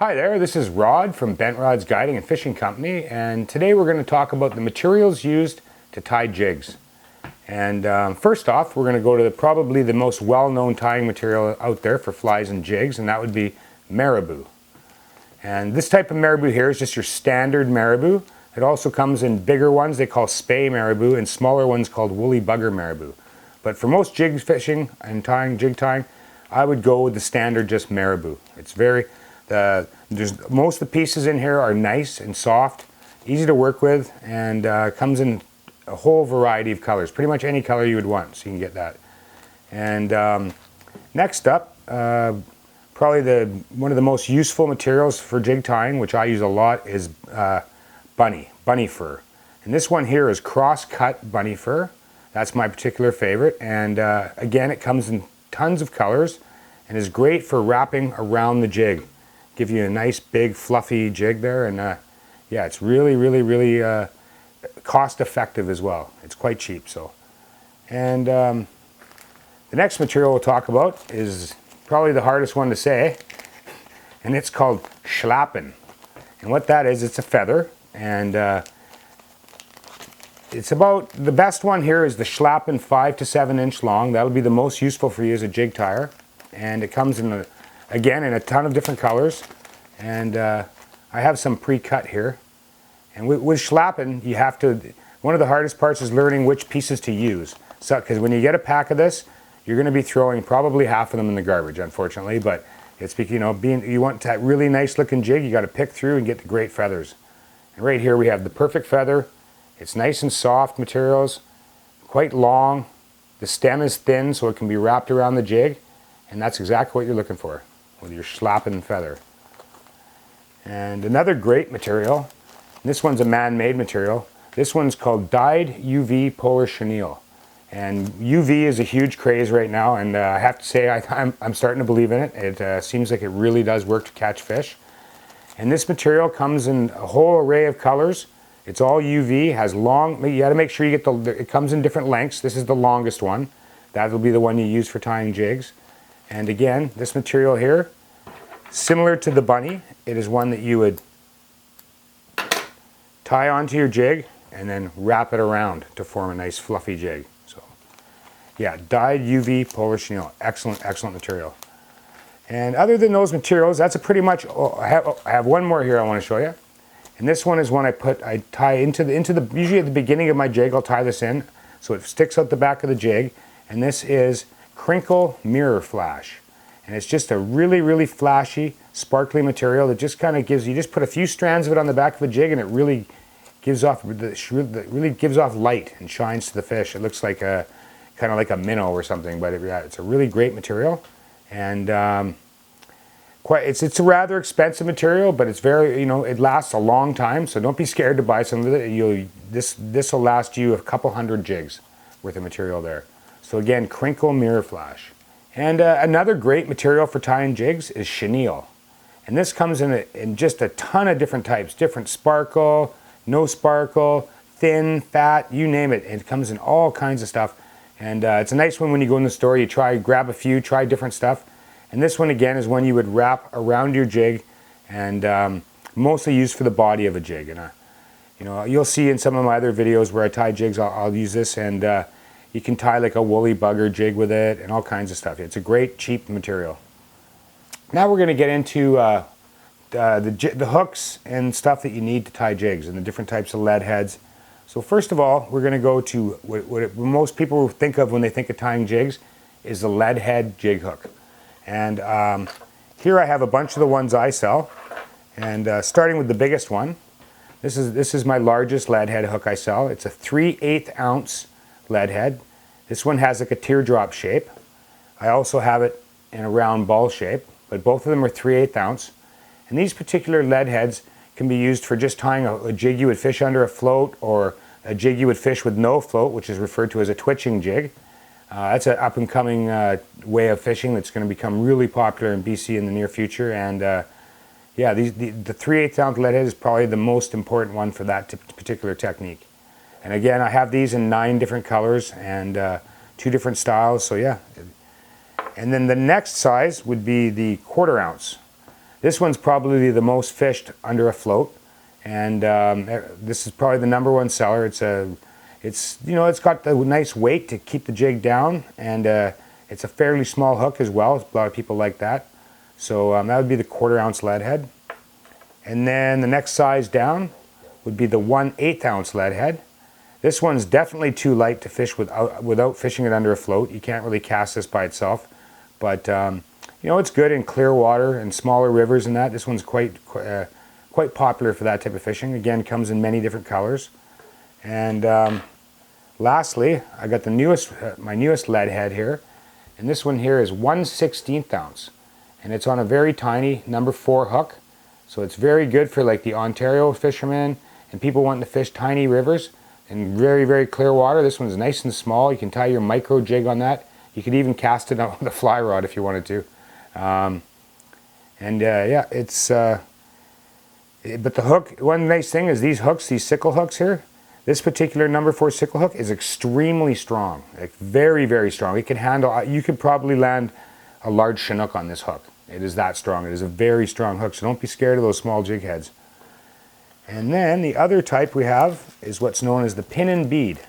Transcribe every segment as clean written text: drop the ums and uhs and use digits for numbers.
Hi there, this is Rod from Bent Rod's Guiding and Fishing Company, and today we're going to talk about the materials used to tie jigs. And first off, we're going to go to probably the most well-known tying material out there for flies and jigs, and that would be marabou. And this type of marabou here is just your standard marabou. It also comes in bigger ones they call spey marabou and smaller ones called woolly bugger marabou. But for most jig fishing and jig tying, I would go with the standard just marabou. It's most of the pieces in here are nice and soft, easy to work with, and comes in a whole variety of colors. Pretty much any color you would want, so you can get that. And next up, probably one of the most useful materials for jig tying, which I use a lot, is bunny fur. And this one here is cross-cut bunny fur. That's my particular favorite. And again, it comes in tons of colors and is great for wrapping around the jig. Give you a nice big fluffy jig there, and yeah, it's really cost effective as well. It's quite cheap. So, and the next material we'll talk about is probably the hardest one to say, and it's called schlappen. And what that is, it's a feather, and it's about the best one here is the schlappen 5 to 7 inch long. That'll be the most useful for you as a jig tire, and it comes in again in a ton of different colors, and I have some pre-cut here. And with schlappen, you have to, one of the hardest parts is learning which pieces to use. So, because when you get a pack of this, you're going to be throwing probably half of them in the garbage, unfortunately. But it's, you know, you want that really nice looking jig, you got to pick through and get the great feathers. And right here we have the perfect feather. It's nice and soft materials, quite long. The stem is thin, so it can be wrapped around the jig, and that's exactly what you're looking for with your schlappen feather. And another great material, this one's a man-made material. This one's called dyed UV polar chenille. And UV is a huge craze right now, and I have to say I'm starting to believe in it. It seems like it really does work to catch fish. And this material comes in a whole array of colors. It's all UV, has long, you got to make sure you get it comes in different lengths. This is the longest one. That'll be the one you use for tying jigs. And again, this material here, similar to the bunny, it is one that you would tie onto your jig and then wrap it around to form a nice fluffy jig. So yeah, dyed UV polar chenille, excellent material. And other than those materials, that's a pretty much, I have one more here I want to show you. And this one is one I tie into the, usually at the beginning of my jig, I'll tie this in so it sticks out the back of the jig. And this is crinkle mirror flash. And it's just a really flashy, sparkly material that just kind of gives, you just put a few strands of it on the back of a jig and it really gives off, light and shines to the fish. It looks like a, kind of like a minnow or something, but it's a really great material. And it's a rather expensive material, but it's very, it lasts a long time, so don't be scared to buy some of it. This will last you a couple hundred jigs worth of material there. So again, crinkle mirror flash. And another great material for tying jigs is chenille. And this comes in just a ton of different types, different sparkle, no sparkle, thin, fat, you name it. It comes in all kinds of stuff. And it's a nice one when you go in the store, you grab a few, try different stuff. And this one again is one you would wrap around your jig, and mostly used for the body of a jig. And you'll see in some of my other videos where I tie jigs, I'll use this, and you can tie like a woolly bugger jig with it and all kinds of stuff. It's a great cheap material. Now we're going to get into the hooks and stuff that you need to tie jigs and the different types of lead heads. So first of all, we're going to go to what most people think of when they think of tying jigs is the lead head jig hook. And here I have a bunch of the ones I sell, and starting with the biggest one, this is my largest lead head hook I sell. It's a 3/8 ounce lead head. This one has like a teardrop shape. I also have it in a round ball shape, but both of them are 3/8 ounce. And these particular lead heads can be used for just tying a jig you would fish under a float, or a jig you would fish with no float, which is referred to as a twitching jig. That's an up-and-coming way of fishing that's going to become really popular in BC in the near future. And yeah, the 3/8 ounce lead head is probably the most important one for that particular technique. And again, I have these in 9 different colors and 2 different styles. So yeah. And then the next size would be the 1/4 ounce. This one's probably the most fished under a float, and this is probably the #1 seller. It's you know, it's got the nice weight to keep the jig down, and it's a fairly small hook as well. A lot of people like that. So that would be the 1/4 ounce lead head. And then the next size down would be the 1/8 ounce lead head. This one's definitely too light to fish without fishing it under a float. You can't really cast this by itself, but you know, it's good in clear water and smaller rivers and that. This one's quite popular for that type of fishing. Again, comes in many different colors. And lastly, I got the my newest lead head here, and this one here is 1/16 ounce, and it's on a very tiny #4 hook. So it's very good for like the Ontario fishermen and people wanting to fish tiny rivers in very clear water. This one's nice and small. You can tie your micro jig on that. You could even cast it out with a fly rod if you wanted to. Yeah, it's but the hook, one nice thing is these hooks, these sickle hooks here, this particular #4 sickle hook is extremely strong, like very strong. It can handle, you could probably land a large Chinook on this hook. It is that strong. It is a very strong hook, so don't be scared of those small jig heads. And then the other type we have is what's known as the pin and bead.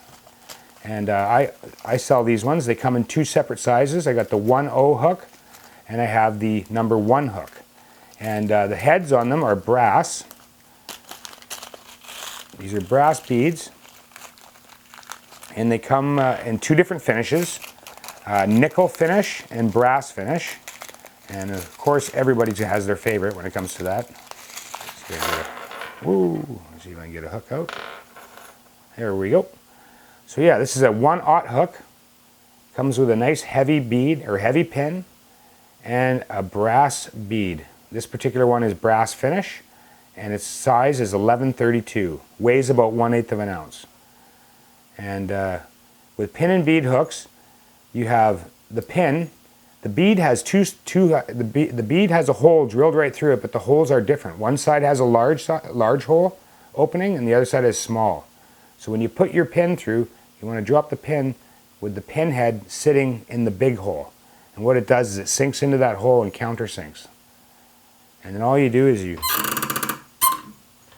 And I sell these ones. They come in 2 separate sizes. I got the 1/0 hook, and I have the #1 hook. And the heads on them are brass. These are brass beads, and they come in 2 different finishes, nickel finish and brass finish. And of course, everybody has their favorite when it comes to that. Let's see if I can get a hook out. There we go. So yeah, this is a 1/0 hook. Comes with a nice heavy bead or heavy pin and a brass bead. This particular one is brass finish, and its size is 11/32. Weighs about 1/8 of an ounce. And with pin and bead hooks, you have the pin. The bead has the bead has a hole drilled right through it, but the holes are different. One side has a large hole opening, and the other side is small. So when you put your pin through, you want to drop the pin with the pin head sitting in the big hole. And what it does is it sinks into that hole and countersinks. And then all you do is you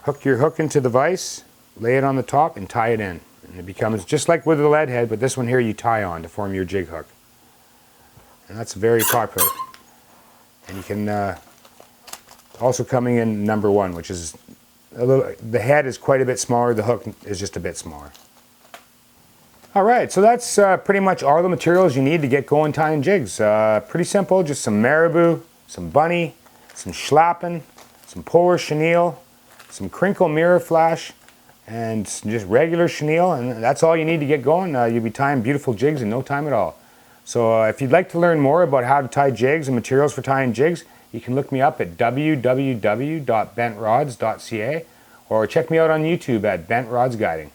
hook your hook into the vise, lay it on the top, and tie it in. And it becomes just like with the lead head, but this one here you tie on to form your jig hook. And that's very popular. And you can also coming in #1, which is a little, the head is quite a bit smaller, the hook is just a bit smaller. Alright, so that's pretty much all the materials you need to get going tying jigs. Pretty simple, just some marabou, some bunny, some schlappen, some polar chenille, some crinkle mirror flash, and just regular chenille, and that's all you need to get going. You'll be tying beautiful jigs in no time at all. So if you'd like to learn more about how to tie jigs and materials for tying jigs, you can look me up at www.bentrods.ca or check me out on YouTube at Bent Rods Guiding.